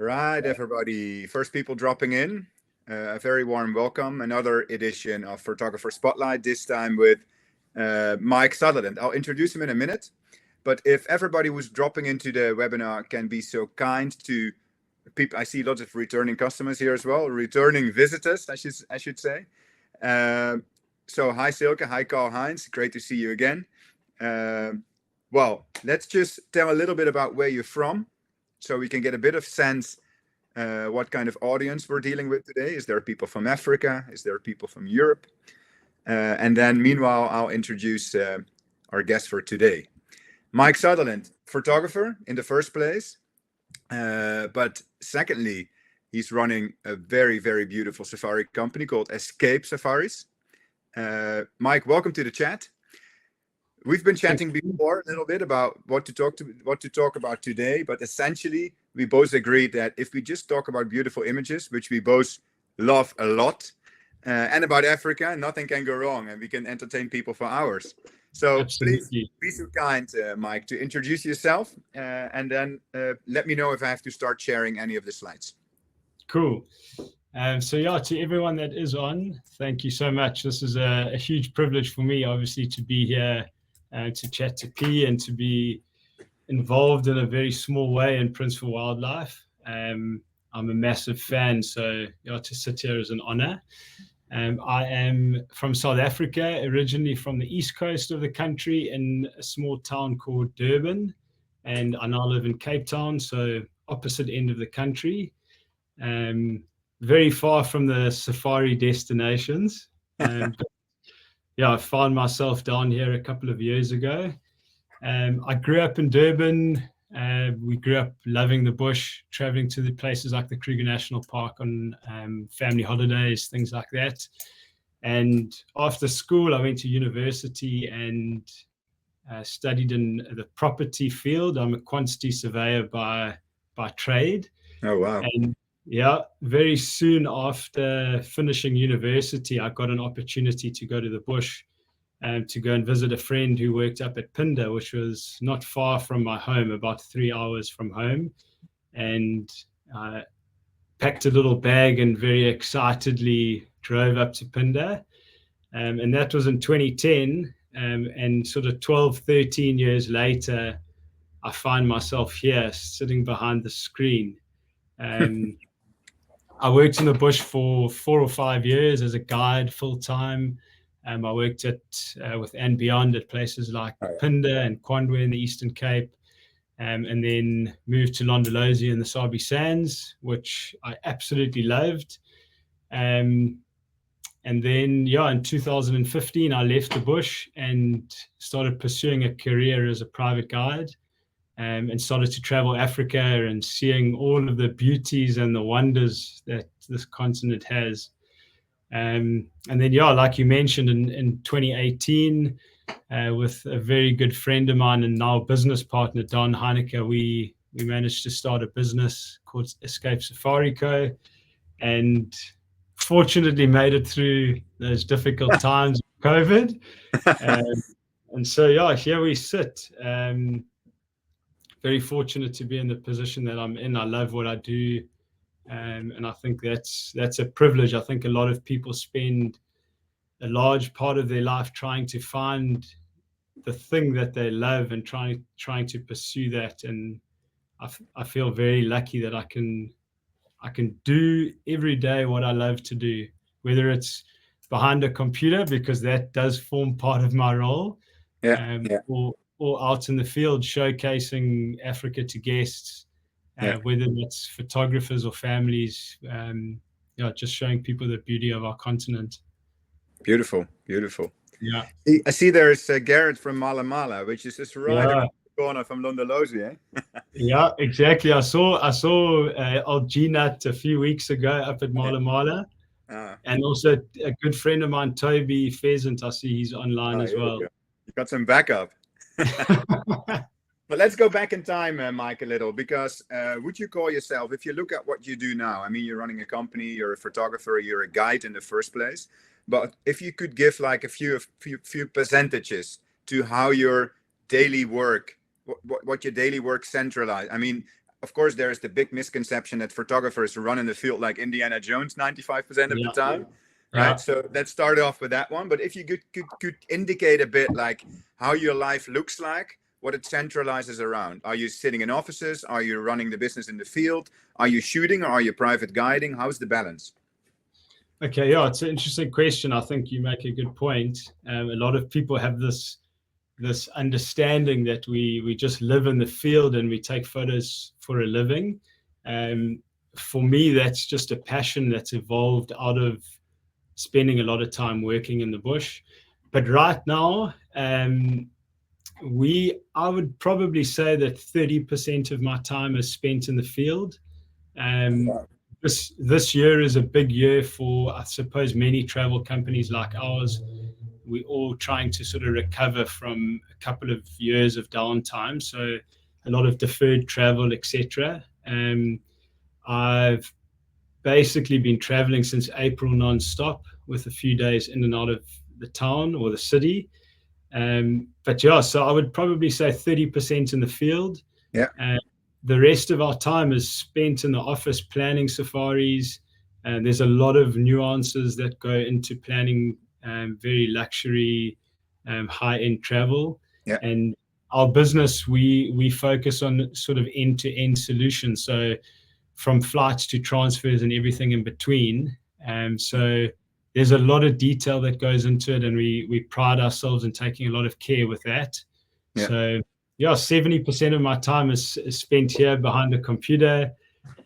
Right, everybody. First people dropping in. A very warm welcome. Another edition of Photographer Spotlight, this time with Mike Sutherland. I'll introduce him in a minute. But if everybody who's dropping into the webinar can be so kind to people, I see lots of returning customers here as well, returning visitors, I should say. So hi Silke, hi Karl-Heinz, great to see you again. Well, let's just tell a little bit about where you're from, so we can get a bit of sense what kind of audience we're dealing with today. Is there people from Africa? Is there people from Europe? And then meanwhile, I'll introduce our guest for today. Mike Sutherland, photographer in the first place. But secondly, he's running a very, very beautiful safari company called Escape Safaris. Mike, welcome to the chat. We've been chatting before a little bit about what to talk about today, but essentially we both agreed that if we just talk about beautiful images, which we both love a lot, and about Africa, nothing can go wrong, and we can entertain people for hours. So Absolutely. Please be so kind, Mike, to introduce yourself, and then let me know if I have to start sharing any of the slides. Cool. So yeah, to everyone that is on, thank you so much. This is a huge privilege for me, obviously, to be here to chat to P and to be involved in a very small way in Prince for Wildlife. I'm a massive fan, so yeah, to sit here is an honor. I am from South Africa, originally from the east coast of the country in a small town called Durban, and I now live in Cape Town, so opposite end of the country. Very far from the safari destinations. But yeah, I found myself down here a couple of years ago. I grew up in Durban. We grew up loving the bush, traveling to the places like the Kruger National Park on family holidays, things like that. And after school, I went to university and studied in the property field. I'm a quantity surveyor by trade. Oh, wow. And yeah, very soon after finishing university, I got an opportunity to go to the bush and to go and visit a friend who worked up at Pinda, which was not far from my home, about 3 hours from home. And packed a little bag and very excitedly drove up to Pinda. And that was in 2010. And sort of 12, 13 years later, I find myself here sitting behind the screen. I worked in the bush for 4 or 5 years as a guide full-time. I worked with and beyond at places like Pinda and Kwandwe in the Eastern Cape, and then moved to Londolozi in the Sabi Sands, which I absolutely loved. And then, yeah, in 2015, I left the bush and started pursuing a career as a private guide. And started to travel Africa and seeing all of the beauties and the wonders that this continent has. And then, yeah, like you mentioned, in 2018, with a very good friend of mine and now business partner, Don Hyena, we managed to start a business called Escape Safari Co. And fortunately made it through those difficult times of COVID. And so, yeah, here we sit. Very fortunate to be in the position that I'm in. I love what I do, and I think that's a privilege. I think a lot of people spend a large part of their life trying to find the thing that they love and trying to pursue that. And I feel very lucky that I can do every day what I love to do, whether it's behind a computer, because that does form part of my role, or out in the field showcasing Africa to guests, whether it's photographers or families, just showing people the beauty of our continent. Beautiful, beautiful. Yeah. I see there's Garrett from Mala Mala, which is just right around the corner from Londolozi, eh? Yeah, exactly. I saw old G-Nut a few weeks ago up at Mala Mala. And also a good friend of mine, Toby Pheasant, I see he's online as well. You got some backup. But let's go back in time, Mike, a little, because would you call yourself, if you look at what you do now, I mean, you're running a company, you're a photographer, you're a guide in the first place, but if you could give like a few percentages to how your daily work, what your daily work centralized. I mean, of course, there is the big misconception that photographers run in the field like Indiana Jones 95% of the time, right? Yeah. So let's start off with that one. But if you could indicate a bit like how your life looks like, what it centralizes around. Are you sitting in offices? Are you running the business in the field? Are you shooting or are you private guiding? How's the balance? Okay, yeah, it's an interesting question. I think you make a good point. A lot of people have this understanding that we just live in the field and we take photos for a living. For me, that's just a passion that's evolved out of spending a lot of time working in the bush. But right now, I would probably say that 30% of my time is spent in the field. This year is a big year for, I suppose, many travel companies like ours. We're all trying to sort of recover from a couple of years of downtime, so a lot of deferred travel, etc. I've basically been traveling since April non-stop, with a few days in and out of the town or the city. But yeah, so I would probably say 30% in the field. Yeah. The rest of our time is spent in the office planning safaris. And there's a lot of nuances that go into planning very luxury, high-end travel. Yeah. And our business, we focus on sort of end-to-end solutions. So from flights to transfers and everything in between. So there's a lot of detail that goes into it, and we pride ourselves in taking a lot of care with that. Yeah. So yeah, 70% of my time is spent here behind a computer.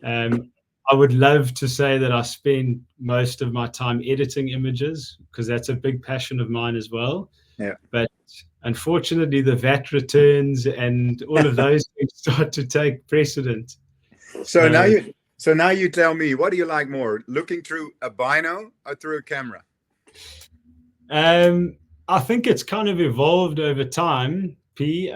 I would love to say that I spend most of my time editing images, because that's a big passion of mine as well. Yeah. But unfortunately, the VAT returns and all of those things start to take precedent. So now you tell me, what do you like more, looking through a bino or through a camera? I think it's kind of evolved over time, P.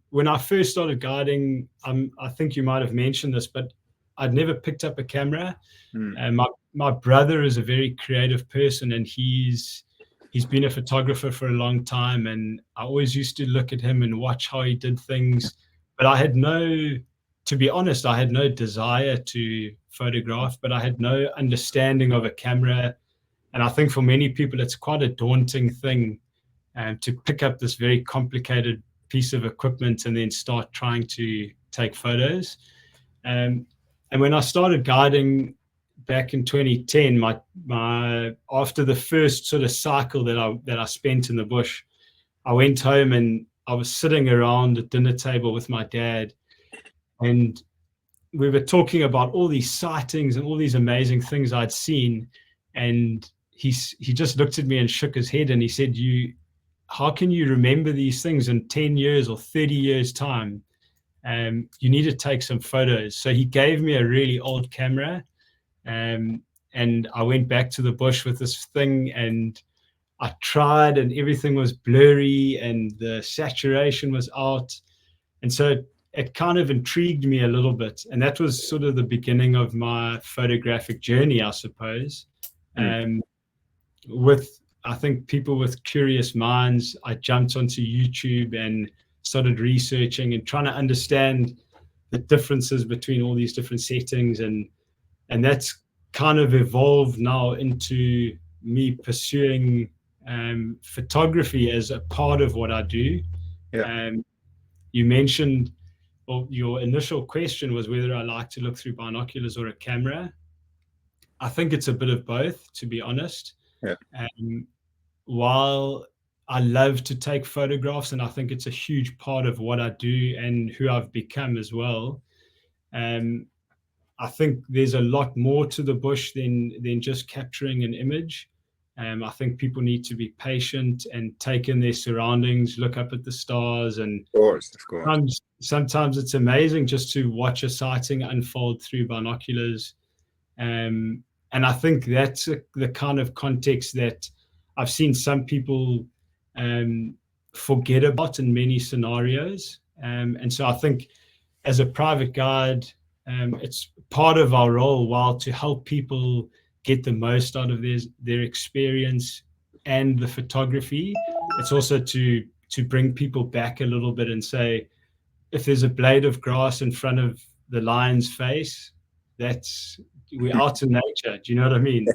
When I first started guiding, I think you might have mentioned this, but I'd never picked up a camera. My brother is a very creative person, and he's been a photographer for a long time, and I always used to look at him and watch how he did things, but to be honest, I had no desire to photograph, but I had no understanding of a camera. And I think for many people, it's quite a daunting thing to pick up this very complicated piece of equipment and then start trying to take photos. And when I started guiding back in 2010, my after the first sort of cycle that I spent in the bush, I went home and I was sitting around a dinner table with my dad, and we were talking about all these sightings and all these amazing things I'd seen. And he just looked at me and shook his head, and he said, how can you remember these things in 10 years or 30 years time? You need to take some photos. So he gave me a really old camera, and I went back to the bush with this thing, and I tried, and everything was blurry and the saturation was out. And so it kind of intrigued me a little bit. And that was sort of the beginning of my photographic journey, I suppose. With, I think, people with curious minds, I jumped onto YouTube and started researching and trying to understand the differences between all these different settings. And that's kind of evolved now into me pursuing photography as a part of what I do. Yeah. You mentioned, well, your initial question was whether I like to look through binoculars or a camera. I think it's a bit of both, to be honest. Yeah. While I love to take photographs, and I think it's a huge part of what I do and who I've become as well, I think there's a lot more to the bush than just capturing an image. I think people need to be patient and take in their surroundings, look up at the stars, and of course. Sometimes it's amazing just to watch a sighting unfold through binoculars. And I think that's the kind of context that I've seen some people forget about in many scenarios. And so I think as a private guide, it's part of our role, while to help people get the most out of their experience and the photography, it's also to bring people back a little bit and say, if there's a blade of grass in front of the lion's face, we're out in nature. Do you know what I mean?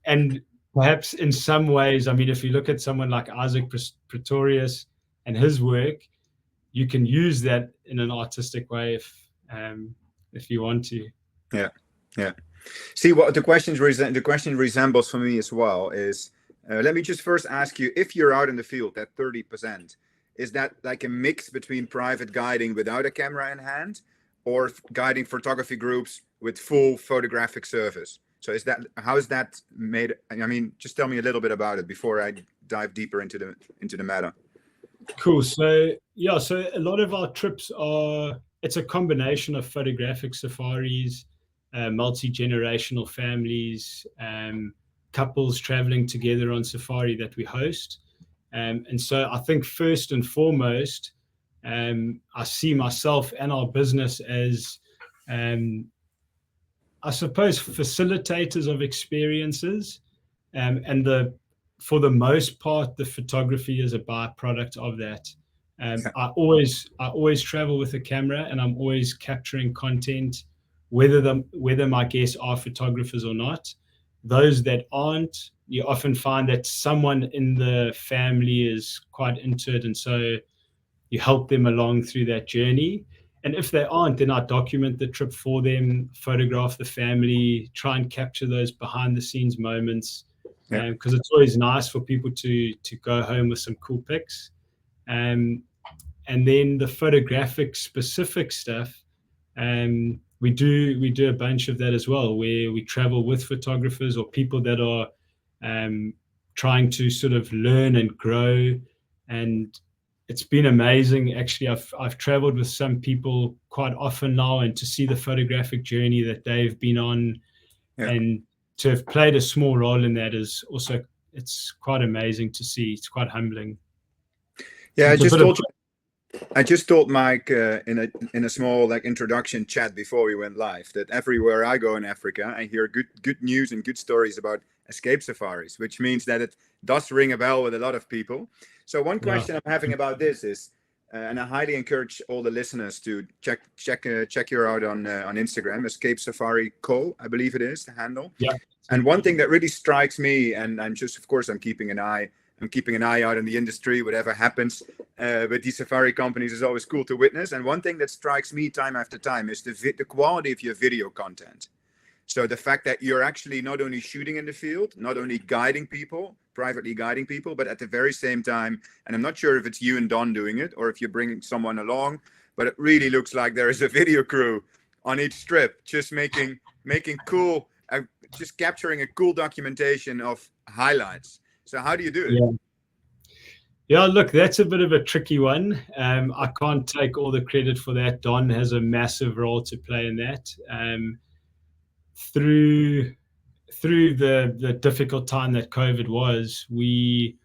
And perhaps in some ways, I mean, if you look at someone like Isaac Pretorius and his work, you can use that in an artistic way if you want to. Yeah. See, what the question resembles for me as well is, let me just first ask you, if you're out in the field, that 30%, is that like a mix between private guiding without a camera in hand, or guiding photography groups with full photographic service? So how is that made? I mean, just tell me a little bit about it before I dive deeper into the matter. Cool. So yeah, so a lot of our trips it's a combination of photographic safaris, multi-generational families, couples traveling together on safari that we host. And so I think first and foremost, I see myself and our business as, I suppose, facilitators of experiences. And for the most part, the photography is a byproduct of that. I always travel with a camera, and I'm always capturing content, whether my guests are photographers or not. Those that aren't, you often find that someone in the family is quite into it, and so you help them along through that journey. And if they aren't, then I document the trip for them, photograph the family, try and capture those behind the scenes moments, because it's always nice for people to go home with some cool pics. And then the photographic specific stuff, we do a bunch of that as well, where we travel with photographers or people that are trying to sort of learn and grow. And it's been amazing. Actually, I've traveled with some people quite often now, and to see the photographic journey that they've been on, and to have played a small role in that is also, it's quite amazing to see. It's quite humbling. Yeah, I just told Mike in a small introduction chat before we went live that everywhere I go in Africa, I hear good news and good stories about escape safaris, which means that it does ring a bell with a lot of people. So one question I'm having about this is, and I highly encourage all the listeners to check you out on Instagram, Escape Safari Co, I believe it is the handle. Yeah. And one thing that really strikes me, and of course I'm keeping an eye out in the industry. Whatever happens with these safari companies is always cool to witness. And one thing that strikes me time after time is the quality of your video content. So the fact that you're actually not only shooting in the field, not only privately guiding people, but at the very same time, and I'm not sure if it's you and Don doing it or if you're bringing someone along, but it really looks like there is a video crew on each trip, just making cool, just capturing a cool documentation of highlights. So how do you do it? Yeah, look, that's a bit of a tricky one. I can't take all the credit for that. Don has a massive role to play in that. Through the difficult time that COVID was, we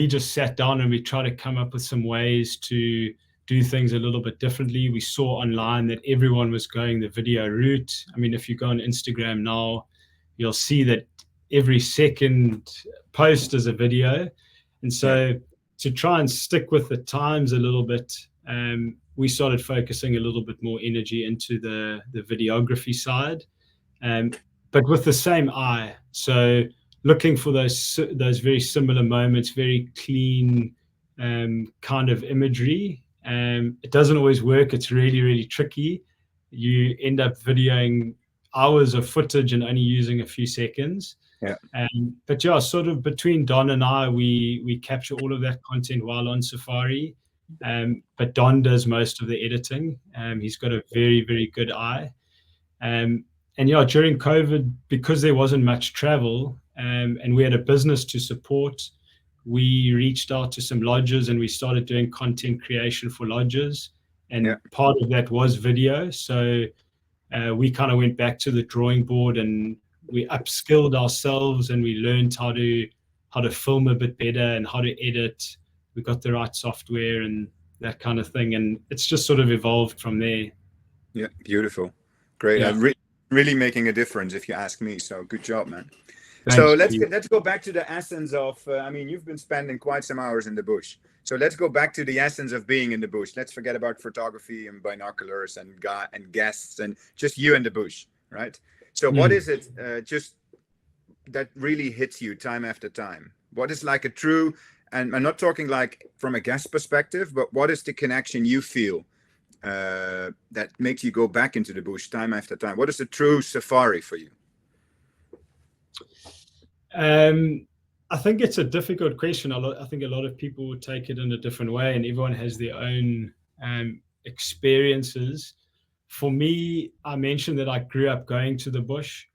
just sat down and we tried to come up with some ways to do things a little bit differently. We saw online that everyone was going the video route. I mean, if you go on Instagram now, you'll see that every second post is a video. And so to try and stick with the times a little bit, we started focusing a little bit more energy into the videography side, but with the same eye. So looking for those very similar moments, very clean kind of imagery. It doesn't always work. It's really, really tricky. You end up videoing hours of footage and only using a few seconds. But yeah, sort of between Don and I, we capture all of that content while on safari. But Don does most of the editing. He's got a very, very good eye. And yeah, during COVID, because there wasn't much travel, and we had a business to support, we reached out to some lodges and we started doing content creation for lodges. And part of that was video. So we kind of went back to the drawing board and we upskilled ourselves and we learned how to film a bit better and how to edit. We got the right software and that kind of thing. And it's just sort of evolved from there. Yeah, beautiful. Great. Really making a difference if you ask me. So good job, man. So Thanks. let's go back to the essence of. I mean, you've been spending quite some hours in the bush. So let's go back to the essence of being in the bush. Let's forget about photography and binoculars and guests and just you in the bush, right? So what is it just that really hits you time after time? What is like a true, and I'm not talking like from a guest perspective, but what is the connection you feel that makes you go back into the bush time after time? What is the true safari for you? I think it's a difficult question. I think a lot of people would take it in a different way, and everyone has their own experiences. For me, I mentioned that I grew up going to the bush.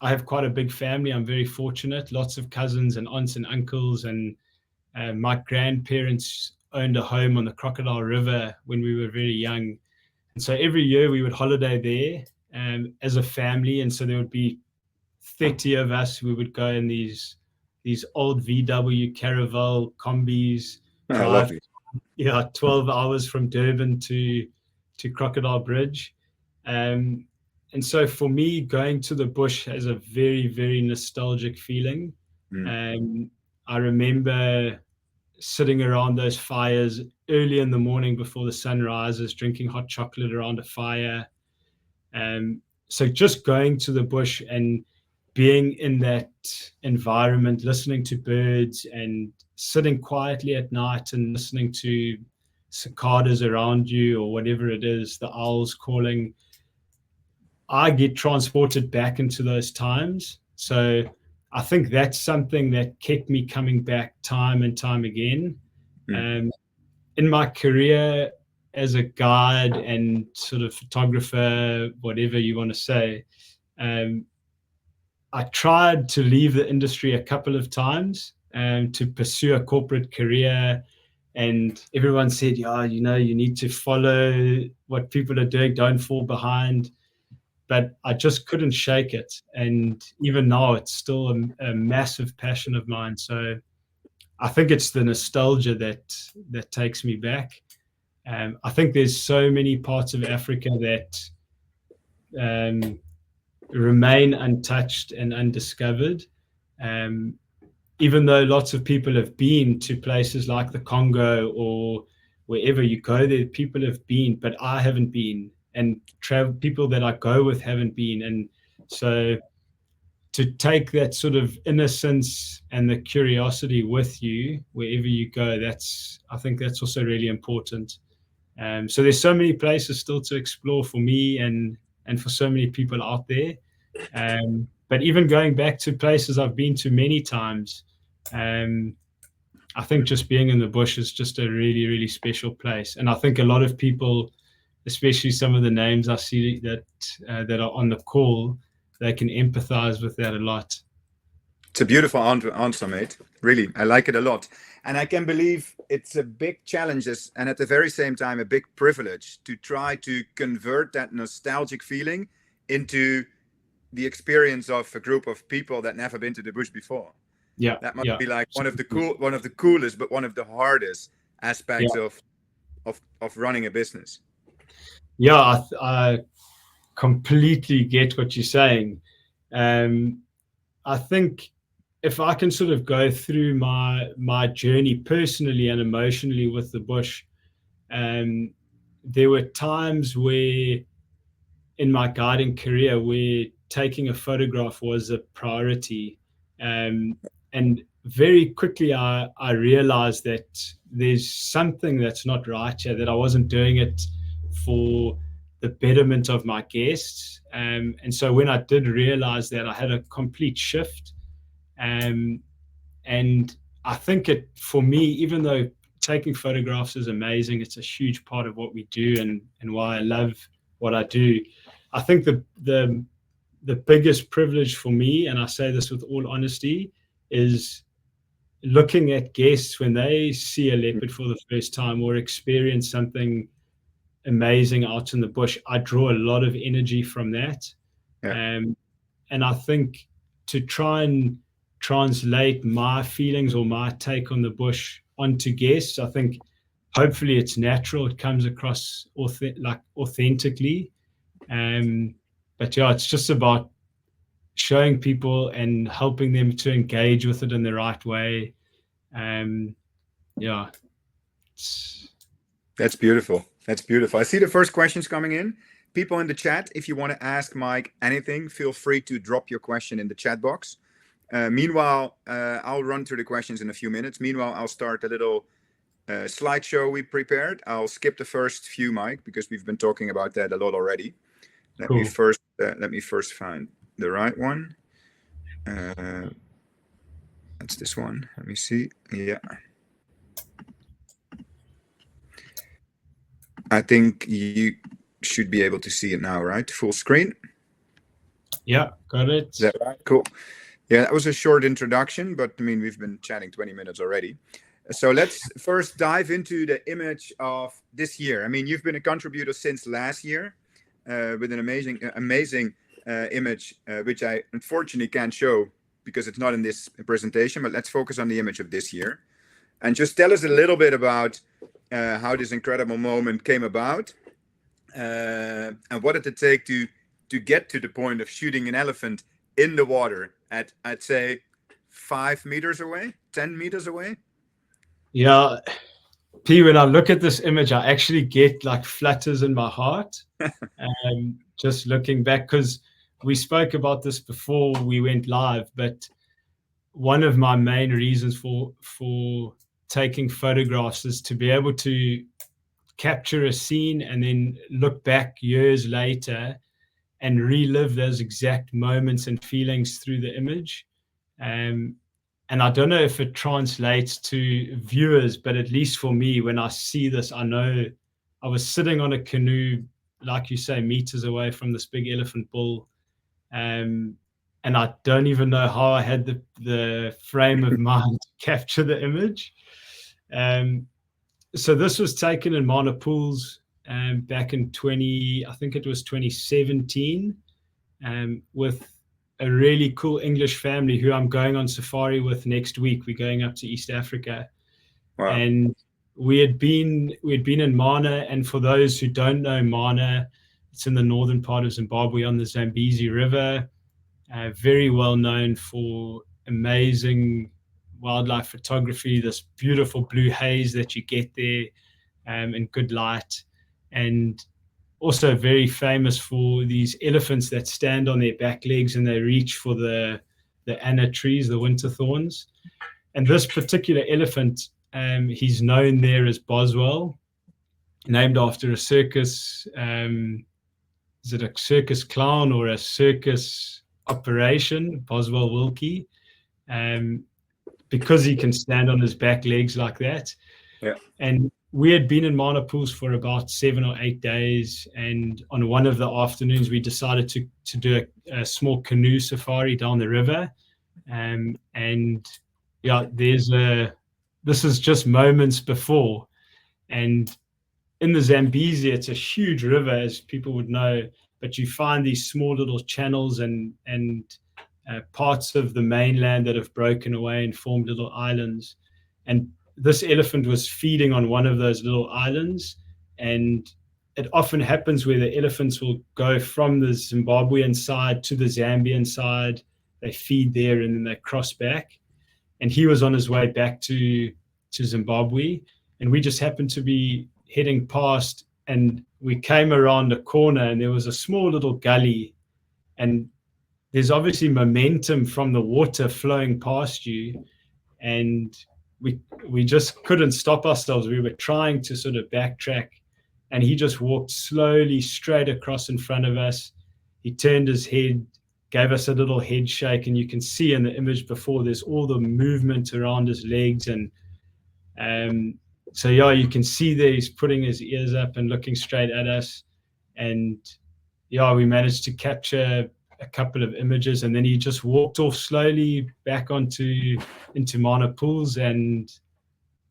I have quite a big family. I'm very fortunate. Lots of cousins and aunts and uncles, and my grandparents owned a home on the Crocodile River when we were very young. And so every year we would holiday there as a family. And so there would be 30 of us. We would go in these old VW Caravel combis, drive 12 hours from Durban to Crocodile Bridge. And so for me, going to the bush has a very, very nostalgic feeling. I remember sitting around those fires early in the morning before the sun rises, drinking hot chocolate around a fire. So just going to the bush and being in that environment, listening to birds and sitting quietly at night and listening to cicadas around you or whatever it is, the owls calling, I get transported back into those times. So I think that's something that kept me coming back time and time again. In my career as a guide and sort of photographer, whatever you want to say, I tried to leave the industry a couple of times to pursue a corporate career. And everyone said, yeah, you need to follow what people are doing, don't fall behind. But I just couldn't shake it. And even now, it's still a massive passion of mine. So I think it's the nostalgia that takes me back. I think there's so many parts of Africa that remain untouched and undiscovered. Even though lots of people have been to places like the Congo or wherever you go there, people have been, but I haven't been. And people that I go with haven't been. And so to take that sort of innocence and the curiosity with you wherever you go, I think that's also really important. So there's so many places still to explore for me and for so many people out there. But even going back to places I've been to many times, I think just being in the bush is just a really, really special place. And I think a lot of people, especially some of the names I see that are on the call, they can empathize with that a lot. It's a beautiful answer, mate. Really, I like it a lot. And I can believe it's a big challenge and at the very same time, a big privilege to try to convert that nostalgic feeling into the experience of a group of people that never been to the bush before. Yeah, that must be like one of the coolest, but one of the hardest aspects of running a business. Yeah, I completely get what you're saying. I think if I can sort of go through my journey personally and emotionally with the bush, there were times where in my guiding career where taking a photograph was a priority. And very quickly I realized that there's something that's not right here, that I wasn't doing it for the betterment of my guests. And so when I did realize that, I had a complete shift. And I think for me, even though taking photographs is amazing, it's a huge part of what we do and why I love what I do. I think the biggest privilege for me, and I say this with all honesty, is looking at guests when they see a leopard for the first time or experience something amazing out in the bush. I draw a lot of energy from that. And I think to try and translate my feelings or my take on the bush onto guests, I think hopefully it's natural, it comes across authentically. But yeah, it's just about showing people and helping them to engage with it in the right way. Yeah. That's beautiful. That's beautiful. I see the first questions coming in. People in the chat, if you want to ask Mike anything, feel free to drop your question in the chat box. Meanwhile, I'll run through the questions in a few minutes. Meanwhile, I'll start a little slideshow we prepared. I'll skip the first few, Mike, because we've been talking about that a lot already. Let me first find the right one. That's this one. Let me see. Yeah. I think you should be able to see it now, right? Full screen. Yeah, got it. Is that right? Cool. Yeah, that was a short introduction, but I mean, we've been chatting 20 minutes already. So let's first dive into the image of this year. I mean, you've been a contributor since last year with an amazing image, which I unfortunately can't show because it's not in this presentation, but let's focus on the image of this year. And just tell us a little bit about how this incredible moment came about and what did it take to get to the point of shooting an elephant in the water at, I'd say, 5 meters away, 10 meters away? Yeah, P, when I look at this image, I actually get like flutters in my heart. Just looking back, because we spoke about this before we went live, but one of my main reasons for taking photographs is to be able to capture a scene and then look back years later and relive those exact moments and feelings through the image. And I don't know if it translates to viewers, but at least for me, when I see this, I know I was sitting on a canoe, like you say, meters away from this big elephant bull. And I don't even know how I had the frame of mind to capture the image. So this was taken in Mana Pools back in 2017, with a really cool English family who I'm going on safari with next week. We're going up to East Africa. Wow. And we'd been in Mana, and for those who don't know Mana, it's in the northern part of Zimbabwe on the Zambezi River, very well known for amazing wildlife photography, this beautiful blue haze that you get there, and good light, and also very famous for these elephants that stand on their back legs and they reach for the anna trees, the winter thorns. And this particular elephant, he's known there as Boswell, named after a circus. Is it a circus clown or a circus operation, Boswell Wilkie? Because he can stand on his back legs like that. Yeah. And we had been in Mana Pools for about 7 or 8 days, and on one of the afternoons we decided to do a small canoe safari down the river. And yeah, this is just moments before, and in the Zambezi, it's a huge river, as people would know, but you find these small little channels and parts of the mainland that have broken away and formed little islands. And this elephant was feeding on one of those little islands, and it often happens where the elephants will go from the Zimbabwean side to the Zambian side. They feed there and then they cross back. And he was on his way back to Zimbabwe, and we just happened to be heading past, and we came around a corner and there was a small little gully, and there's obviously momentum from the water flowing past you, and we just couldn't stop ourselves. We were trying to sort of backtrack, and he just walked slowly straight across in front of us. He turned his head, gave us a little head shake, and you can see in the image before there's all the movement around his legs. And so yeah, you can see there he's putting his ears up and looking straight at us. And yeah, we managed to capture a couple of images, and then he just walked off slowly back into Mana Pools, and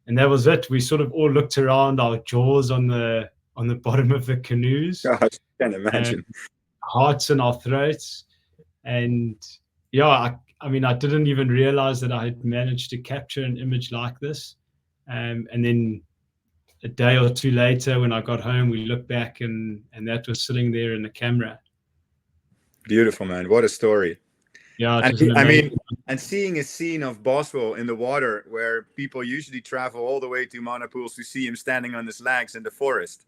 that was it. We sort of all looked around, our jaws on the bottom of the canoes. God, I can't imagine. Hearts in our throats. And yeah, I mean, I didn't even realize that I had managed to capture an image like this. And then a day or two later, when I got home, we looked back and that was sitting there in the camera. Beautiful, man. What a story. Yeah, it And was an I amazing. mean, and seeing a scene of Boswell in the water where people usually travel all the way to Monopools to see him standing on his legs in the forest.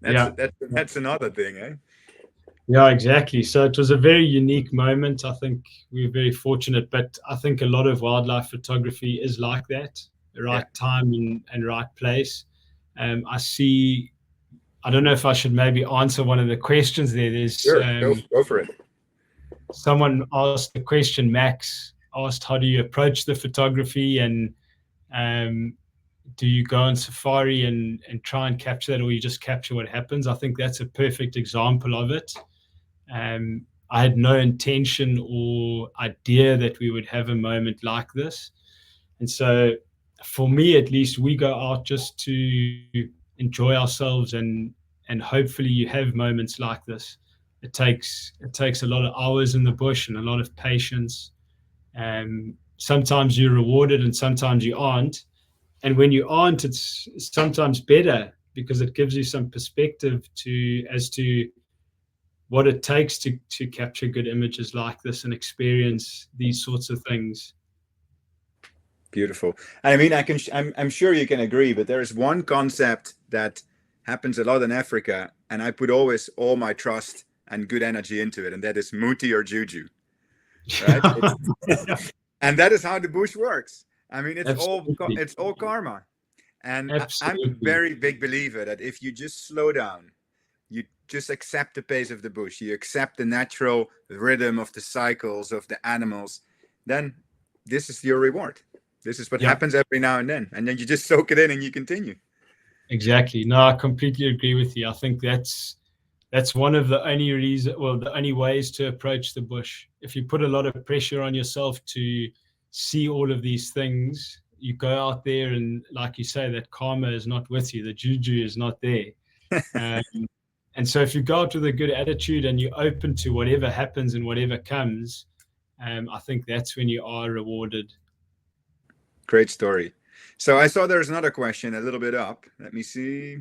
Yeah. That's another thing, eh? Yeah, exactly. So it was a very unique moment. I think we were very fortunate, but I think a lot of wildlife photography is like that, the Yeah. right time and right place. I don't know if I should maybe answer one of the questions there. There's Sure. Go for it. someone asked the question, Max asked, how do you approach the photography, and um, do you go on safari and try and capture that, or you just capture what happens? I think that's a perfect example of it. I had no intention or idea that we would have a moment like this. And so, for me at least, we go out just to enjoy ourselves, and hopefully you have moments like this. It takes a lot of hours in the bush and a lot of patience. Sometimes you're rewarded and sometimes you aren't. And when you aren't, it's sometimes better because it gives you some perspective as to what it takes to capture good images like this and experience these sorts of things. Beautiful. I mean, I'm sure you can agree, but there is one concept that happens a lot in Africa, and I put always all my trust and good energy into it, and that is muti or juju, right? And that is how the bush works. I mean, Absolutely. it's all karma. And I'm a Absolutely. very big believer that if you just slow down, you just accept the pace of the bush, you accept the natural rhythm of the cycles of the animals, then this is your reward. This is what Yeah, happens every now and then you just soak it in and you continue. exactly. No, I completely agree with you. I think that's one of the only ways to approach the bush. If you put a lot of pressure on yourself to see all of these things, you go out there and, like you say, that karma is not with you. The juju is not there. Um, and so if you go out with a good attitude and you're open to whatever happens and whatever comes, I think that's when you are rewarded. Great story. So I saw there's another question a little bit up. Let me see.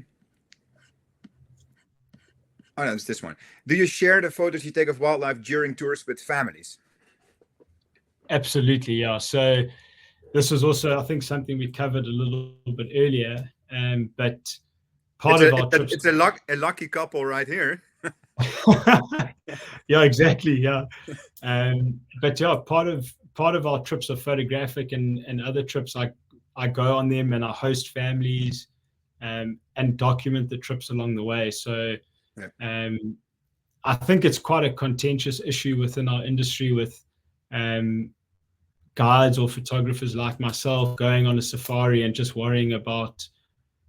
Oh, no, it's this one. Do you share the photos you take of wildlife during tours with families? Absolutely, yeah. So this was also, I think, something we covered a little bit earlier, but part of our trips. It's a lucky couple right here. Yeah, exactly. Yeah, but yeah, part of our trips are photographic, and other trips I go on them and I host families, and document the trips along the way. So Yeah. I think it's quite a contentious issue within our industry with um, guides or photographers like myself going on a safari and just worrying about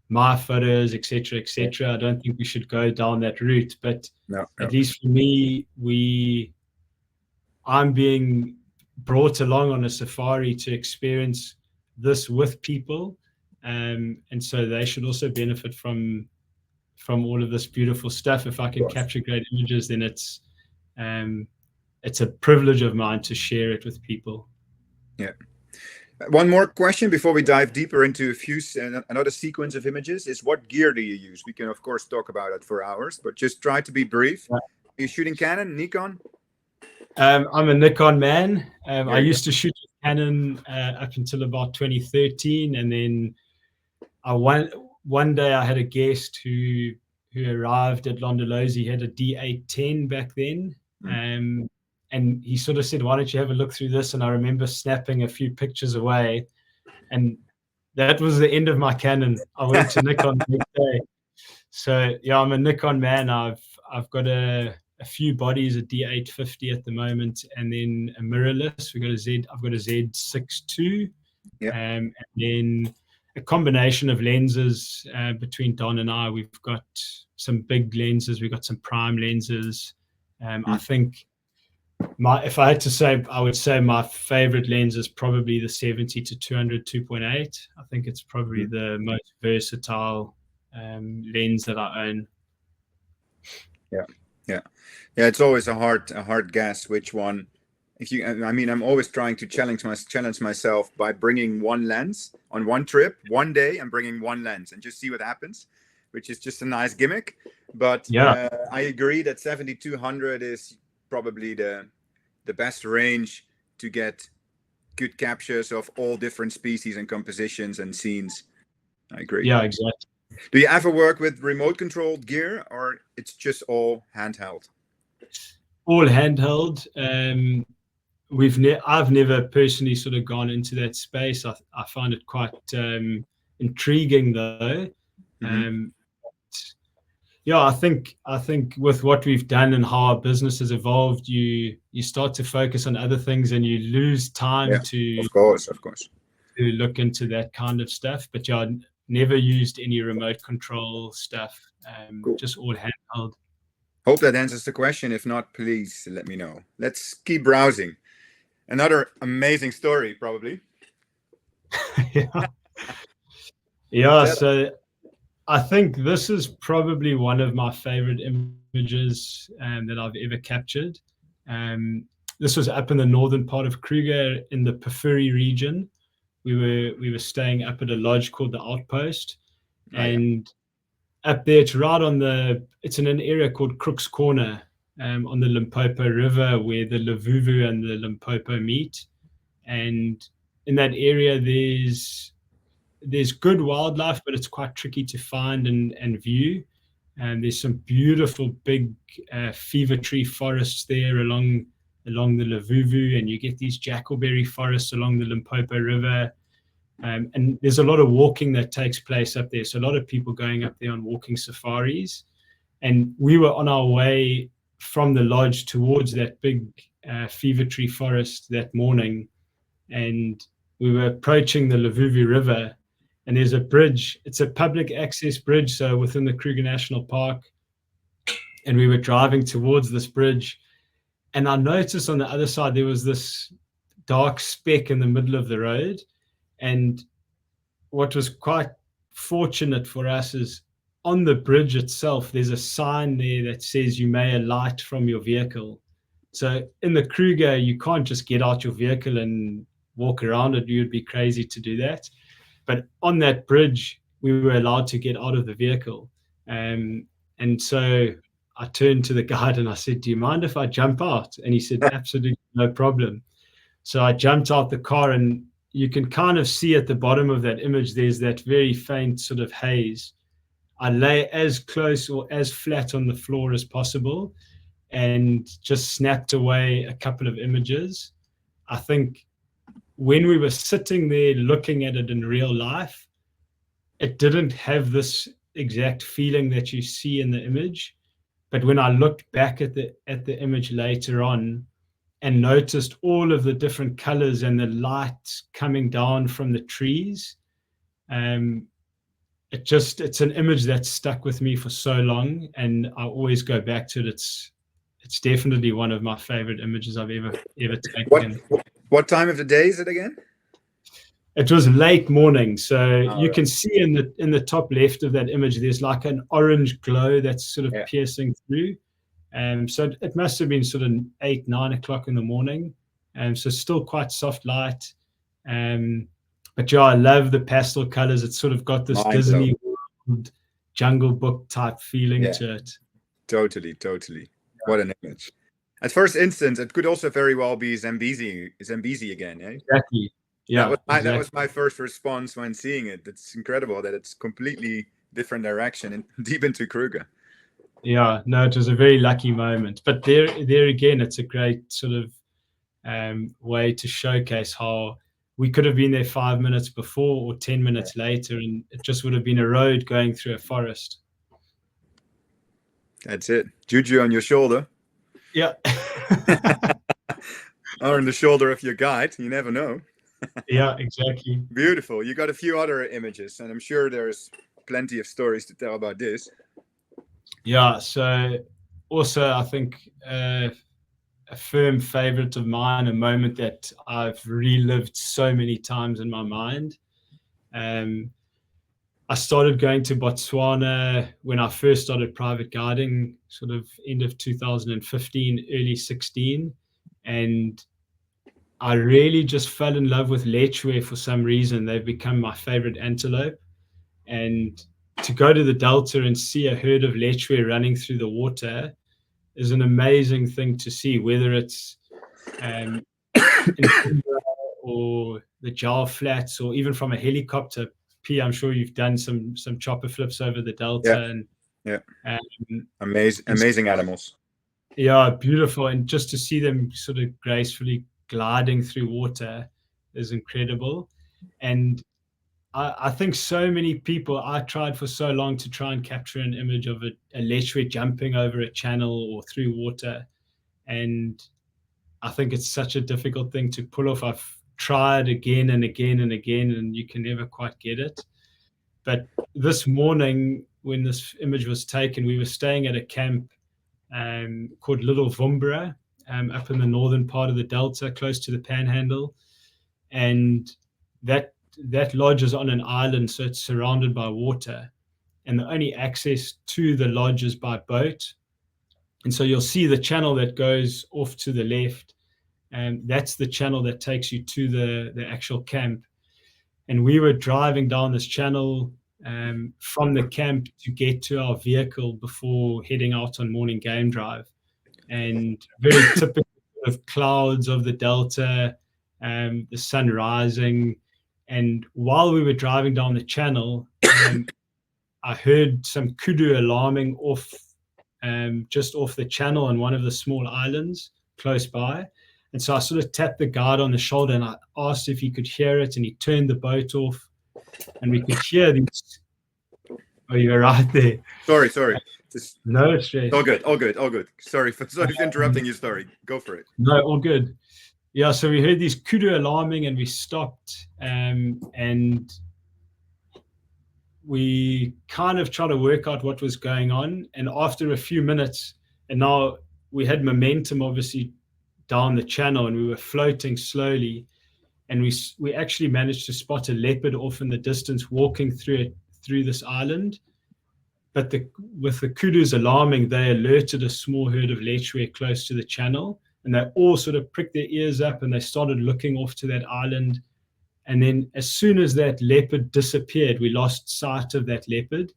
my photos, etc., etc. I don't think we should go down that route, but No, no. at least for me, I'm being brought along on a safari to experience this with people, and so they should also benefit from all of this beautiful stuff. If I can capture great images, then it's a privilege of mine to share it with people. Yeah. One more question before we dive deeper into another sequence of images is, what gear do you use? We can of course talk about it for hours, but just try to be brief. Are you shooting Canon, Nikon? I'm a Nikon man. I you used to shoot with Canon up until about 2013, and then one day I had a guest who arrived at Londolozi. He had a D810 back then, and he sort of said, "Why don't you have a look through this?" And I remember snapping a few pictures away, and that was the end of my Canon. I went to Nikon the next day. So yeah, I'm a Nikon man. I've got a few bodies, a D850 at the moment, and then a mirrorless. I've got a Z6 II, and then a combination of lenses between Don and I. We've got some big lenses. We've got some prime lenses. I think if I had to say, I would say my favorite lens is probably the 70 to 200 2.8. I think it's probably the most versatile lens that I own. Yeah. It's always a hard guess which one. I'm always trying to challenge myself by bringing one lens on one trip, one day, and bringing one lens and just see what happens, which is just a nice gimmick. But I agree that 7200 is probably the best range to get good captures of all different species and compositions and scenes. I agree. Yeah, exactly. Do you ever work with remote controlled gear, or it's just all handheld? All handheld. I've never personally sort of gone into that space. I find it quite intriguing though. Mm-hmm. Yeah, I think with what we've done and how our business has evolved, you start to focus on other things and you lose time to of course to look into that kind of stuff. But yeah, I never used any remote control stuff. Cool. Just all handheld. Hope that answers the question. If not, please let me know. Let's keep browsing. Another amazing story, probably. Yeah. So I think this is probably one of my favorite images that I've ever captured. This was up in the northern part of Kruger in the Porphyry region. We were staying up at a lodge called the Outpost, and up there it's in an area called Crook's Corner on the Limpopo River, where the Luvuvu and the Limpopo meet. And in that area, there's good wildlife, but it's quite tricky to find and view. And there's some beautiful big fever tree forests there along the Luvuvu, and you get these jackalberry forests along the Limpopo River. And there's a lot of walking that takes place up there. So a lot of people going up there on walking safaris. And we were on our way from the lodge towards that big fever tree forest that morning. And we were approaching the Luvuvu River, and there's a bridge. It's a public access bridge, so within the Kruger National Park. And we were driving towards this bridge, and I noticed on the other side there was this dark speck in the middle of the road. And what was quite fortunate for us is on the bridge itself, there's a sign there that says you may alight from your vehicle. So in the Kruger, you can't just get out your vehicle and walk around it. You'd be crazy to do that. But on that bridge, we were allowed to get out of the vehicle. And so I turned to the guide and I said, "Do you mind if I jump out?" And he said, "Absolutely no problem." So I jumped out the car, and you can kind of see at the bottom of that image, there's that very faint sort of haze. I lay as close or as flat on the floor as possible and just snapped away a couple of images. I think when we were sitting there looking at it in real life, it didn't have this exact feeling that you see in the image. But when I looked back at the image later on and noticed all of the different colors and the light coming down from the trees, it's an image that's stuck with me for so long, and I always go back to it. It's definitely one of my favorite images I've ever taken. What time of the day is it again? It was late morning, so you can see in the top left of that image, there's like an orange glow that's sort of piercing through. So it must have been sort of 8, 9 o'clock in the morning. So still quite soft light. But yeah, I love the pastel colors. It's sort of got this Disney World, Jungle Book type feeling to it. Totally. What an image. At first instance, it could also very well be Zambezi again, eh? Exactly. Yeah, that was my first response when seeing it. It's incredible that it's completely different direction and deep into Kruger. Yeah, no, it was a very lucky moment. But there again, it's a great sort of way to showcase how we could have been there 5 minutes before or 10 minutes later, and it just would have been a road going through a forest. That's it. Juju on your shoulder. Yeah. Or on the shoulder of your guide. You never know. Yeah, exactly. Beautiful. You got a few other images, and I'm sure there's plenty of stories to tell about this. Yeah. So also, I think a firm favorite of mine, a moment that I've relived so many times in my mind. I started going to Botswana when I first started private guiding, sort of end of 2015, early 16. And I really just fell in love with lechwe for some reason. They've become my favorite antelope. And to go to the Delta and see a herd of lechwe running through the water is an amazing thing to see, whether it's in or the Jar Flats, or even from a helicopter. P, I'm sure you've done some chopper flips over the Delta. Yeah. And Amazing animals. Yeah, beautiful. And just to see them sort of gracefully gliding through water is incredible. And I think so many people, I tried for so long to try and capture an image of a lechwe jumping over a channel or through water. And I think it's such a difficult thing to pull off. I've tried again and again and again, and you can never quite get it. But this morning, when this image was taken, we were staying at a camp called Little Vumbra, up in the northern part of the Delta, close to the Panhandle. And that lodge is on an island, so it's surrounded by water. And the only access to the lodge is by boat. And so you'll see the channel that goes off to the left, and that's the channel that takes you to the actual camp. And we were driving down this channel from the camp to get to our vehicle before heading out on morning game drive. And very typical of clouds of the Delta, the sun rising. And while we were driving down the channel, I heard some kudu alarming off, just off the channel on one of the small islands close by. And so I sort of tapped the guide on the shoulder and I asked if he could hear it, and he turned the boat off and we could hear these. Oh, you're right there. Sorry. No stress. All good. Sorry for interrupting your story. Go for it. No, all good. Yeah, so we heard these kudu alarming and we stopped, and we kind of tried to work out what was going on. And after a few minutes, and now we had momentum obviously down the channel and we were floating slowly, and we actually managed to spot a leopard off in the distance walking through this island. But with the kudus alarming, they alerted a small herd of lechwe close to the channel, and they all sort of pricked their ears up and they started looking off to that island. And then as soon as that leopard disappeared, we lost sight of that leopard.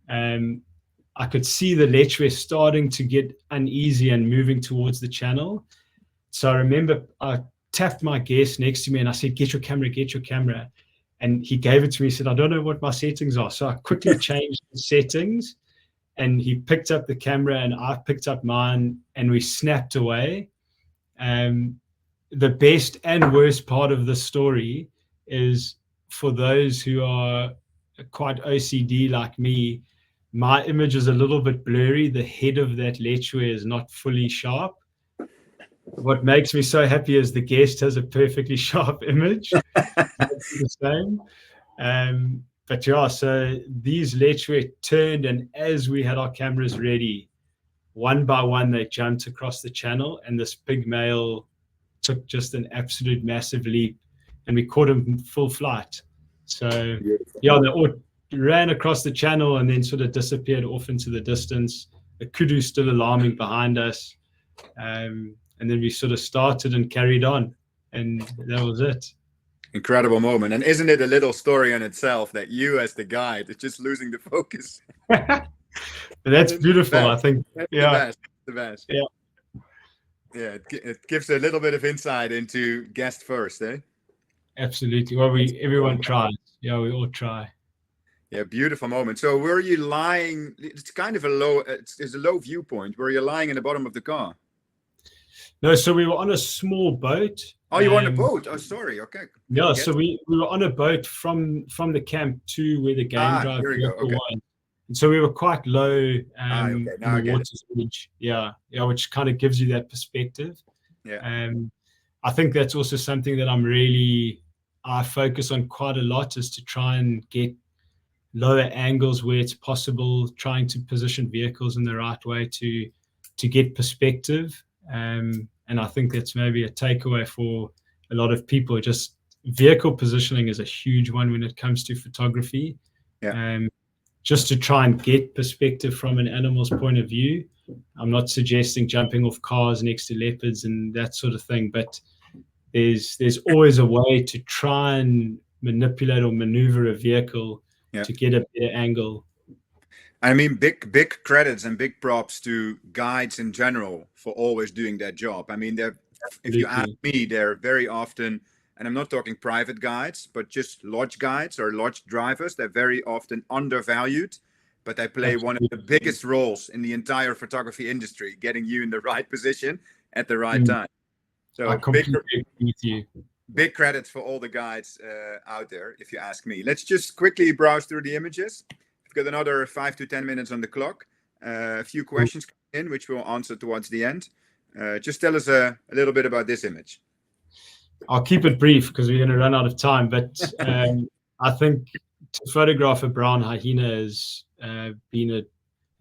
I could see the lechwe starting to get uneasy and moving towards the channel. So I remember I tapped my guest next to me and I said, get your camera. And he gave it to me. He said, I don't know what my settings are. So I quickly changed the settings, and he picked up the camera and I picked up mine, and we snapped away. The best and worst part of the story is, for those who are quite OCD like me, my image is a little bit blurry. The head of that lechwe is not fully sharp. What makes me so happy is the guest has a perfectly sharp image. The same. But yeah, so these lechwe turned, and as we had our cameras ready, one by one they jumped across the channel, and this big male took just an absolute massive leap, and we caught him full flight. So yeah, they all ran across the channel and then sort of disappeared off into the distance. The kudu still alarming behind us. And then we sort of started and carried on, and that was it. Incredible moment. And isn't it a little story in itself that you as the guide is just losing the focus? That's beautiful, I think. Yeah. The best. Yeah. Yeah, it gives a little bit of insight into guest first, eh? Absolutely. Well, everyone tries. Yeah, we all try. Yeah, beautiful moment. So were you lying? It's kind of it's a low viewpoint. Were you lying in the bottom of the car? No, so we were on a small boat. Oh, you were on a boat? Oh, sorry. Okay. Yeah, so we were on a boat from the camp to where the game drive was. And so we were quite low in the water's edge. Yeah, which kind of gives you that perspective. Yeah. I think that's also something that I focus on quite a lot, is to try and get lower angles where it's possible, trying to position vehicles in the right way to get perspective. And I think that's maybe a takeaway for a lot of people. Just vehicle positioning is a huge one when it comes to photography. Yeah. Just to try and get perspective from an animal's point of view. I'm not suggesting jumping off cars next to leopards and that sort of thing, but there's always a way to try and manipulate or maneuver a vehicle to get a better angle. I mean, big credits and big props to guides in general for always doing that job. I mean, they're if you ask me, they're very often, and I'm not talking private guides, but just lodge guides or lodge drivers. They're very often undervalued, but they play one of the biggest roles in the entire photography industry, getting you in the right position at the right time. So I completely agree with you. Big credits for all the guides out there, if you ask me. Let's just quickly browse through the images. We've got another 5 to 10 minutes on the clock. A few questions in, which we'll answer towards the end. Just tell us a little bit about this image. I'll keep it brief because we're going to run out of time. But I think to photograph a brown hyena has been a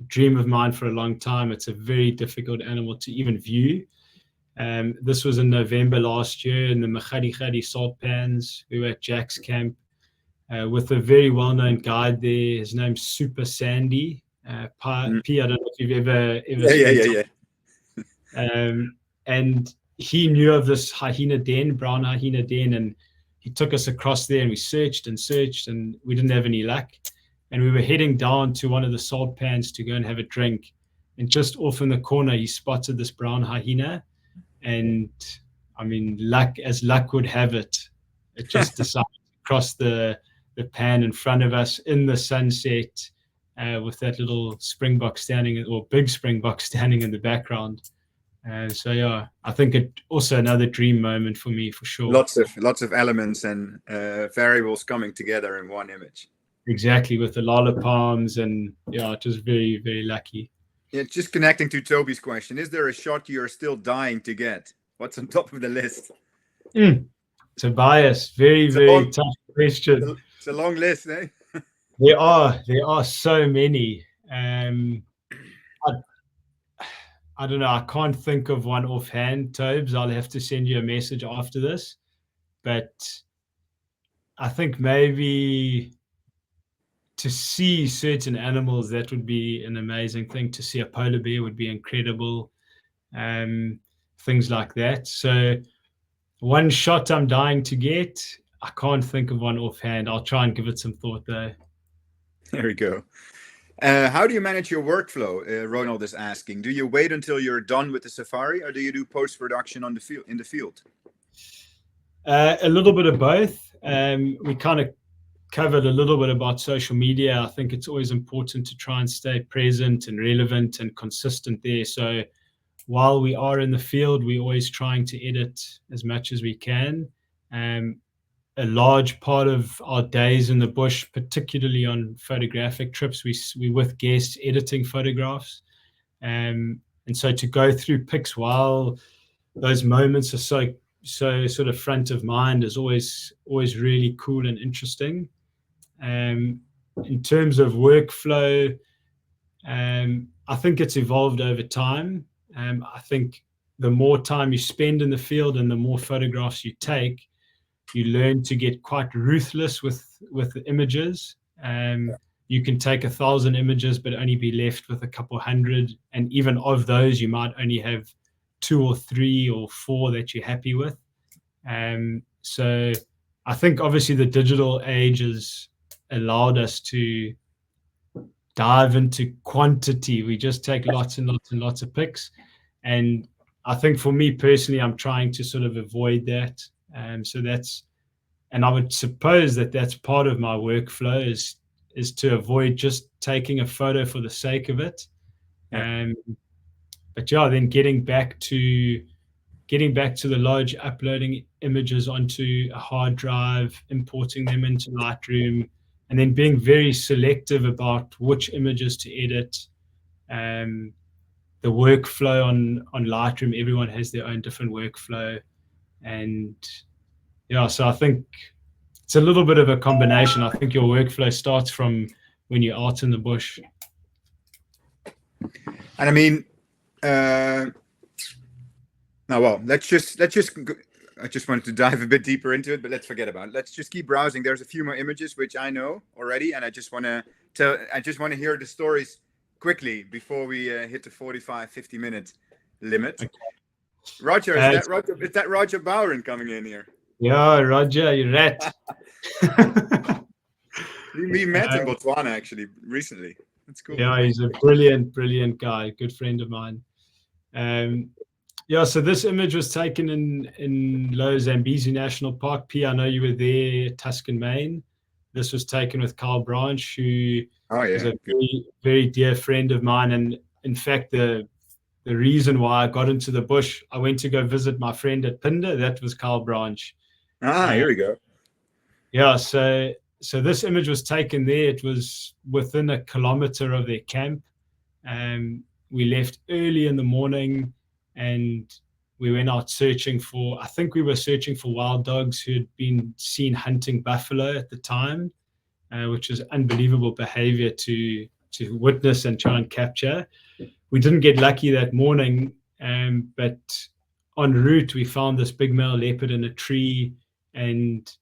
dream of mine for a long time. It's a very difficult animal to even view. This was in November last year in the Machadi salt pans. We were at Jack's camp with a very well-known guide there. His name's Super Sandy. P, I don't know if you've ever and he knew of this hyena den, brown hyena den, and he took us across there and we searched, and we didn't have any luck. And we were heading down to one of the salt pans to go and have a drink. And just off in the corner, he spotted this brown hyena. And I mean, luck would have it, it just decided to cross the pan in front of us in the sunset with that little springbok standing, or big springbok standing in the background. So yeah, I think it also another dream moment for me, for sure. Lots of elements and variables coming together in one image. Exactly, with the lala palms, and yeah, it was very, very lucky. Yeah, just connecting to Toby's question, is there a shot you're still dying to get? What's on top of the list? Tobias, very tough question. It's a long list, eh? There are so many. I don't know. I can't think of one offhand, Tobes. I'll have to send you a message after this. But I think maybe to see certain animals, that would be an amazing thing. To see a polar bear would be incredible. Things like that. So one shot I'm dying to get, I can't think of one offhand. I'll try and give it some thought though. There we go. How do you manage your workflow? Ronald is asking. Do you wait until you're done with the safari, or do you do post-production in the field? A little bit of both. We kind of covered a little bit about social media. I think it's always important to try and stay present and relevant and consistent there. So while we are in the field, we're always trying to edit as much as we can. A large part of our days in the bush, particularly on photographic trips, we with guests editing photographs. And so to go through pics while those moments are so sort of front of mind is always really cool and interesting. In terms of workflow, I think it's evolved over time. I think the more time you spend in the field and the more photographs you take, you learn to get quite ruthless with the images. You can take 1,000 images but only be left with a couple hundred, and even of those you might only have 2 or 3 or 4 that you're happy with. So I think obviously the digital age has allowed us to dive into quantity. We just take lots and lots and lots of pics, and I think for me personally, I'm trying to sort of avoid that. So that's, and I would suppose that that's part of my workflow is to avoid just taking a photo for the sake of it. But yeah, then getting back to the lodge, uploading images onto a hard drive, importing them into Lightroom, and then being very selective about which images to edit. The workflow on Lightroom, everyone has their own different workflow. And yeah, so I think it's a little bit of a combination. I think your workflow starts from when you're out in the bush. And I mean, let's just I just wanted to dive a bit deeper into it, but let's forget about it. Let's just keep browsing. There's a few more images which I know already, and I just want to hear the stories quickly before we hit the 45-50 minute limit. Okay. Roger, is that Roger Bowron coming in here? Yeah, Roger, you're right. We met in Botswana actually recently. That's cool. Yeah, he's a brilliant guy, good friend of mine. Yeah, so this image was taken in Lower Zambezi National Park. P, I know you were there, Tuscan, Maine. This was taken with Carl Branch, who is a very, very dear friend of mine. And in fact, the reason why I got into the bush, I went to go visit my friend at Pinder. That was Carl Branch. Here we go. Yeah, so this image was taken there. It was within 1 kilometer of their camp. We left early in the morning, and we went out searching for, I think we were searching for wild dogs who had been seen hunting buffalo at the time, which was unbelievable behavior to witness and try and capture. We didn't get lucky that morning, but en route we found this big male leopard in a tree, and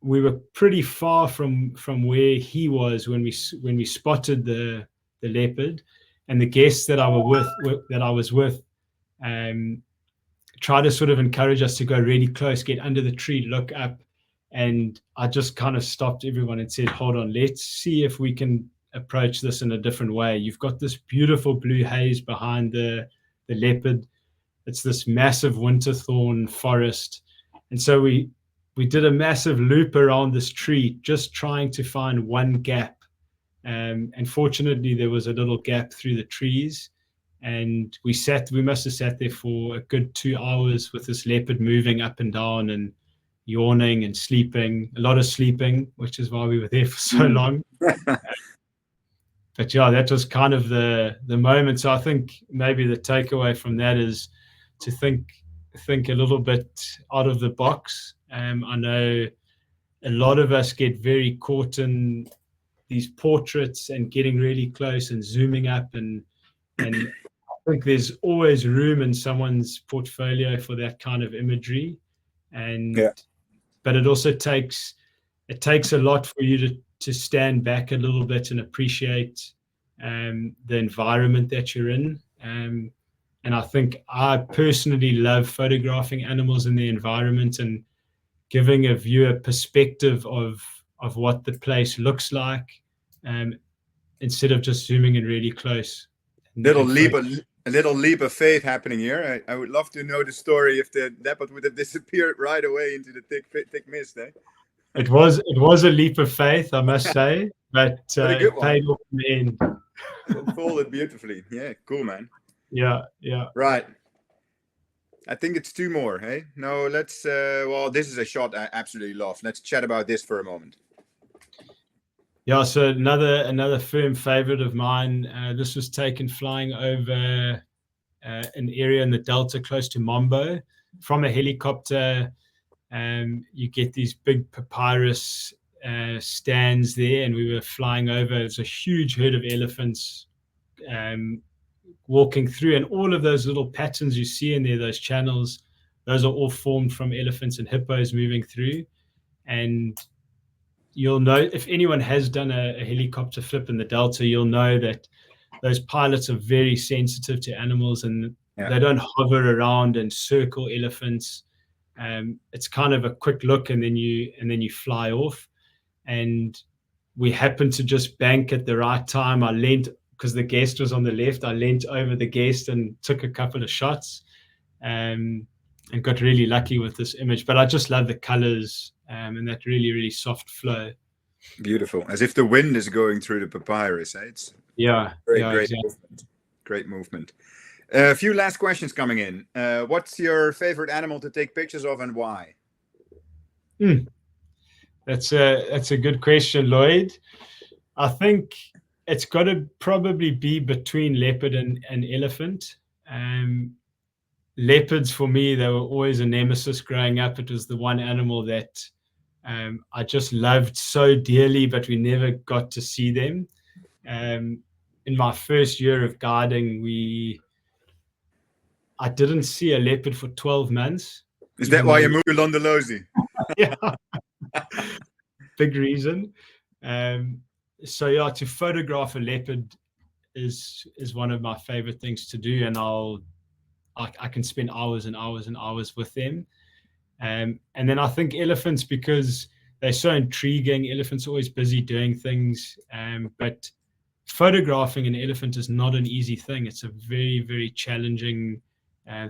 we were pretty far from where he was when we spotted the leopard. And the guests that I was with tried to sort of encourage us to go really close, get under the tree, look up. And I just kind of stopped everyone and said, hold on, let's see if we can approach this in a different way. You've got this beautiful blue haze behind the leopard. It's this massive winter thorn forest. And so we did a massive loop around this tree, just trying to find one gap. And fortunately, there was a little gap through the trees. And we must have sat there for a good 2 hours with this leopard moving up and down and yawning and sleeping, a lot of sleeping, which is why we were there for so long. But yeah, that was kind of the moment. So I think maybe the takeaway from that is to think a little bit out of the box. I know a lot of us get very caught in these portraits and getting really close and zooming up, and I think there's always room in someone's portfolio for that kind of imagery. But it also takes a lot for you to stand back a little bit and appreciate the environment that you're in. And I think I personally love photographing animals in the environment and giving a viewer perspective of what the place looks like, instead of just zooming in really close. A little leap of faith happening here. I would love to know the story if the leopard would have disappeared right away into the thick mist. It was a leap of faith, I must say, but it paid off in the end. Unfolded beautifully. Yeah, cool, man. Yeah. Right. I think it's 2 more, hey? No, let's, this is a shot I absolutely love. Let's chat about this for a moment. Yeah, so another firm favorite of mine. This was taken flying over an area in the Delta close to Mambo from a helicopter. You get these big papyrus stands there, and we were flying over. It's a huge herd of elephants walking through, and all of those little patterns you see in there, those channels, those are all formed from elephants and hippos moving through. And you'll know, if anyone has done a helicopter flip in the Delta, you'll know that those pilots are very sensitive to animals, and they don't hover around and circle elephants. It's kind of a quick look, and then you fly off. And we happened to just bank at the right time. I leant, because the guest was on the left, I leant over the guest and took a couple of shots, and got really lucky with this image. But I just love the colors and that really, really soft flow. Beautiful, as if the wind is going through the papyrus. It's great movement. Great movement. A few last questions coming in. What's your favorite animal to take pictures of, and why? That's a good question, Lloyd. I think it's got to probably be between leopard and elephant. Leopards, for me, they were always a nemesis growing up. It was the one animal that I just loved so dearly, but we never got to see them. In my first year of guiding, I didn't see a leopard for 12 months. Is that why you moved to Londolozi? Yeah. Big reason. So yeah, to photograph a leopard is one of my favorite things to do, and I can spend hours and hours and hours with them. And then I think elephants, because they're so intriguing. Elephants are always busy doing things, but photographing an elephant is not an easy thing. It's a very, very challenging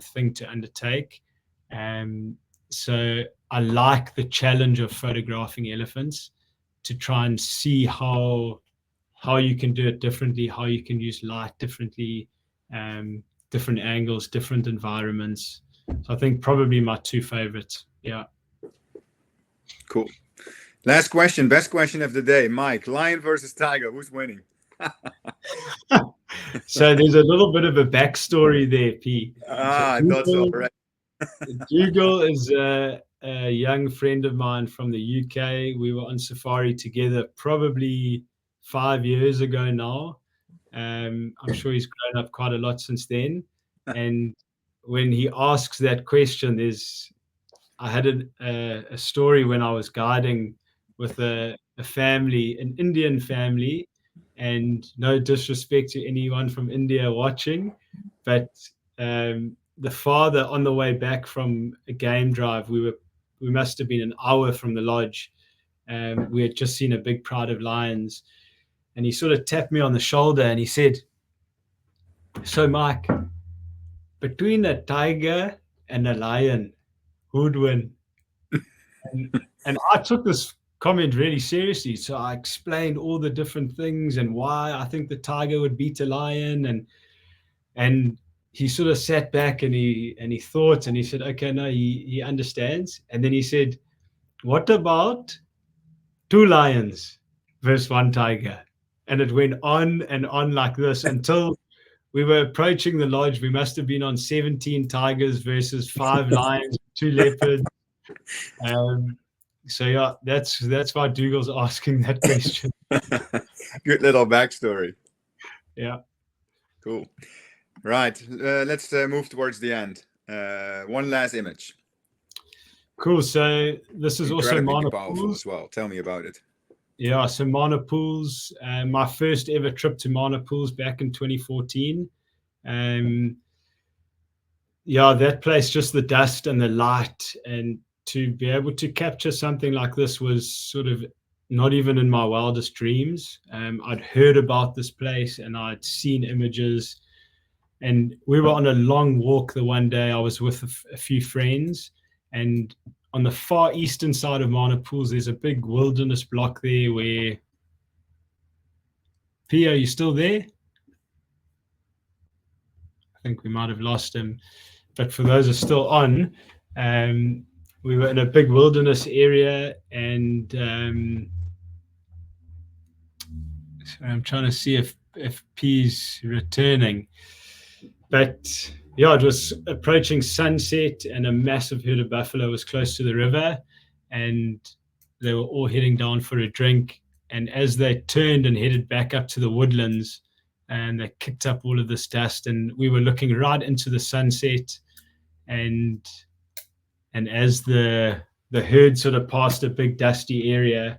thing to undertake. So I like the challenge of photographing elephants, to try and see how you can do it differently, how you can use light differently, different angles, different environments. So I think probably my two favorites. Yeah. Cool. Last question, best question of the day. Mike, lion versus tiger, who's winning? So there's a little bit of a backstory there, P. I thought so, right? Dougal is a young friend of mine from the UK. We were on safari together probably 5 years ago now. I'm sure he's grown up quite a lot since then. And when he asks that question, I had a story when I was guiding with a family, an Indian family, and no disrespect to anyone from India watching, but the father, on the way back from a game drive, we must have been an hour from the lodge. We had just seen a big pride of lions, and he sort of tapped me on the shoulder and he said, "So Mike, between a tiger and a lion, who'd win?" And I took this comment really seriously. So I explained all the different things and why I think the tiger would beat a lion. And he sort of sat back and he thought, and he said, okay, no, he understands. And then he said, what about 2 lions versus 1 tiger? And it went on and on like this until we were approaching the lodge. We must have been on 17 tigers versus 5 lions, 2 leopards. So yeah, that's why Dougal's asking that question. Good little backstory. Yeah. Cool. Right. Let's move towards the end. One last image. Cool. So this is also Mana powerful as well. Tell me about it. Yeah. So Mana Pools, my first ever trip to Mana Pools back in 2014. Yeah, that place, just the dust and the light, and to be able to capture something like this was sort of not even in my wildest dreams. I'd heard about this place and I'd seen images, and we were on a long walk the one day. I was with a few friends, and on the far eastern side of Mana Pools, there's a big wilderness block there where... P, are you still there? I think we might have lost him. But for those who are still on, we were in a big wilderness area, and so I'm trying to see if P's returning. But yeah, it was approaching sunset, and a massive herd of buffalo was close to the river, and they were all heading down for a drink. And as they turned and headed back up to the woodlands, and they kicked up all of this dust, and we were looking right into the sunset. And as the herd sort of passed a big dusty area,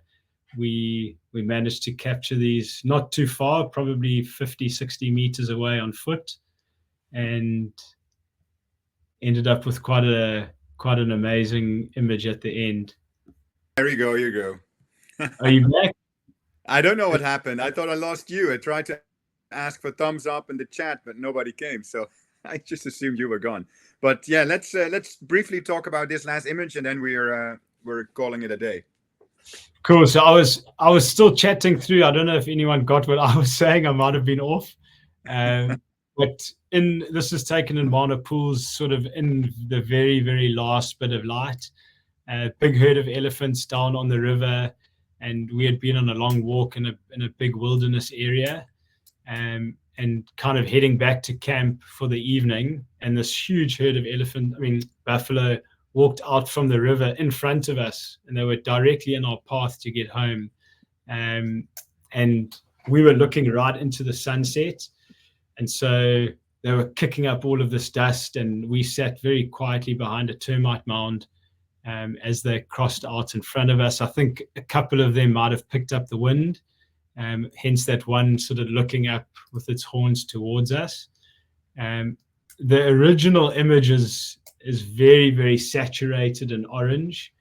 we managed to capture these not too far, probably 50, 60 meters away on foot, and ended up with quite an amazing image at the end. There you go. Are you back? I don't know what happened. I thought I lost you. I tried to ask for thumbs up in the chat, but nobody came. So I just assumed you were gone. But yeah, let's briefly talk about this last image, and then we're calling it a day. Cool. So I was still chatting through. I don't know if anyone got what I was saying. I might have been off. But this is taken in Mana Pools, sort of in the very, very last bit of light. A big herd of elephants down on the river, and we had been on a long walk in a big wilderness area. And kind of heading back to camp for the evening, and this huge herd of buffalo walked out from the river in front of us, and they were directly in our path to get home. And we were looking right into the sunset, and so they were kicking up all of this dust, and we sat very quietly behind a termite mound as they crossed out in front of us. I think a couple of them might have picked up the wind, hence that one sort of looking up with its horns towards us. The original image is very, very saturated in orange,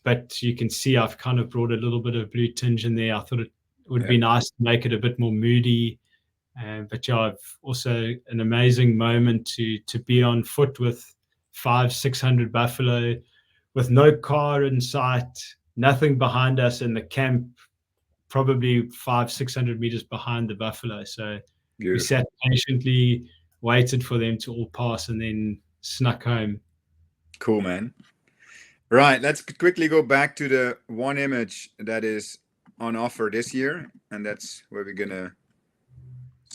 but you can see I've kind of brought a little bit of blue tinge in there. I thought it would be nice to make it a bit more moody, But yeah, I've also an amazing moment to be on foot with 500-600 buffalo, with no car in sight, nothing behind us, in the camp probably 500-600 meters behind the buffalo. So we Beautiful. sat patiently, waited for them to all pass, and then snuck home. Cool, man. Right, let's quickly go back to the one image that is on offer this year, and that's where we're gonna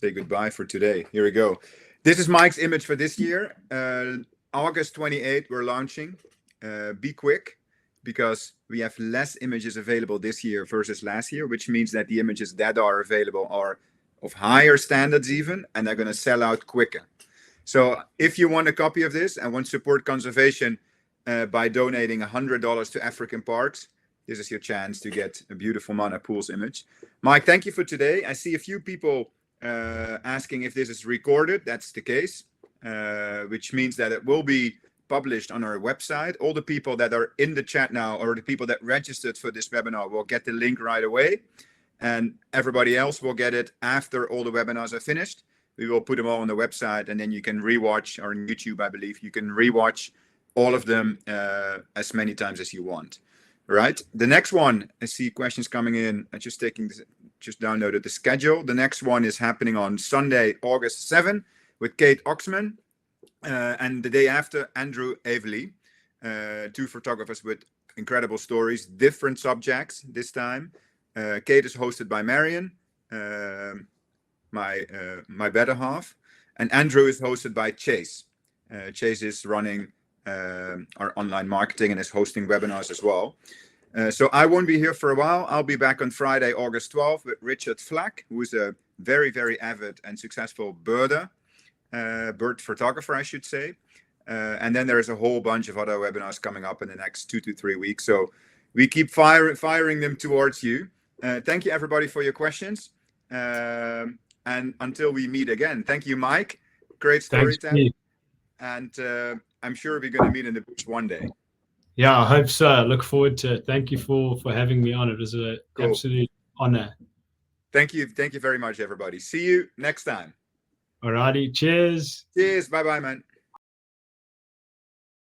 say goodbye for today. Here we go. This is Mike's image for this year. August 28th, we're launching. Be quick, because we have less images available this year versus last year, which means that the images that are available are of higher standards even, and they're going to sell out quicker. So if you want a copy of this and want to support conservation by donating $100 to African Parks, this is your chance to get a beautiful Mana Pools image. Mike, thank you for today. I see a few people asking if this is recorded. That's the case, which means that it will be published on our website. All the people that are in the chat now, or the people that registered for this webinar, will get the link right away, and everybody else will get it after all the webinars are finished. We will put them all on the website, and then you can rewatch, or on YouTube, I believe, you can rewatch all of them as many times as you want. Right. The next one, I see questions coming in. I just downloaded the schedule. The next one is happening on Sunday, August 7, with Kate Oxman. And the day after, Andrew Avely, two photographers with incredible stories, different subjects this time. Kate is hosted by Marion, my better half, and Andrew is hosted by Chase. Chase is running our online marketing and is hosting webinars as well. So I won't be here for a while. I'll be back on Friday, August 12th, with Richard Flack, who is a very, very avid and successful bird photographer, I should say. And then there's a whole bunch of other webinars coming up in the next 2 to 3 weeks. So we keep firing them towards you. Thank you, everybody, for your questions. And until we meet again, thank you, Mike. Great storytelling. And I'm sure we're going to meet in the bush one day. Yeah, I hope so. I look forward to it. Thank you for having me on. It was an absolute honor. Thank you. Thank you very much, everybody. See you next time. Alrighty. Cheers. Cheers. Bye-bye, man.